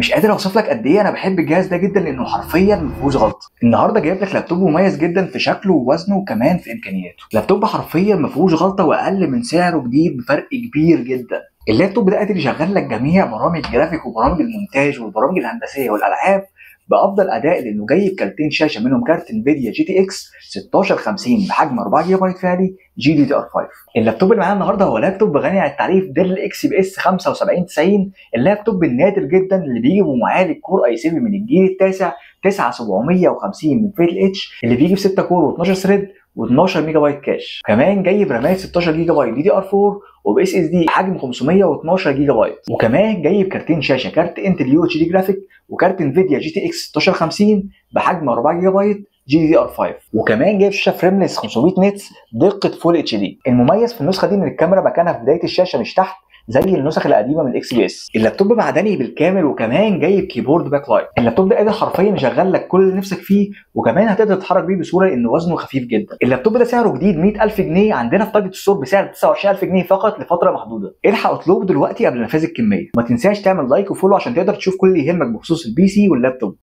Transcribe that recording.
مش قادر اوصف لك قد ايه انا بحب الجهاز ده جدا لانه حرفيا ما فيهوش غلطه. النهارده جايب لك لابتوب مميز جدا في شكله ووزنه وكمان في امكانياته. لابتوب حرفيا ما فيهوش غلطه واقل من سعره جديد بفرق كبير جدا. اللابتوب ده قادر يشغل لك جميع برامج الجرافيك وبرامج المونتاج والبرامج الهندسيه والالعاب بافضل اداء، لانه جاي بكارتين شاشه منهم كارت انفيديا جي تي اكس 1650 بحجم 4 جيجا بايت فعلي جي دي دي ار 5. اللابتوب اللي معانا النهارده هو لابتوب غني عن التعريف ديل اكس بي اس 7590، اللابتوب النادر جدا اللي بيجي بمعالج كور اي 7 من الجيل التاسع 9750 من فئه الاتش، اللي بيجي ب 6 كور و12 ثريد و12 ميجا بايت كاش. كمان جاي برامات 16 جيجا بايت دي دي ار 4 وباس اس دي حجم 512 جيجا بايت. وكمان جاي بكارتين شاشه كارت انتل يو اتش دي جرافيك وكارت انفيديا جي تي اكس 1650 بحجم 4 جيجا بايت جي دي دي ار 5. وكمان جايب شاشه فريمليس 500 نيتس دقه فول اتش دي. المميز في النسخه دي ان الكاميرا مكانها في بدايه الشاشه مش تحت زي النسخ القديمه من الاكس بي اس. اللابتوب معدني بالكامل وكمان جايب كيبورد باك لايت. اللابتوب ده قادر حرفيا يشغل لك كل اللي نفسك فيه، وكمان هتقدر تتحرك بيه بسهوله لان وزنه خفيف جدا. اللابتوب ده سعره جديد 100000 جنيه عندنا في تارجت السور بسعر 29000 جنيه فقط لفتره محدوده. الحق اطلبه دلوقتي قبل نفاذ الكميه. وما تنساش تعمل لايك وفولو عشان تقدر تشوف كل اللي يهمك بخصوص البي سي واللابتوب.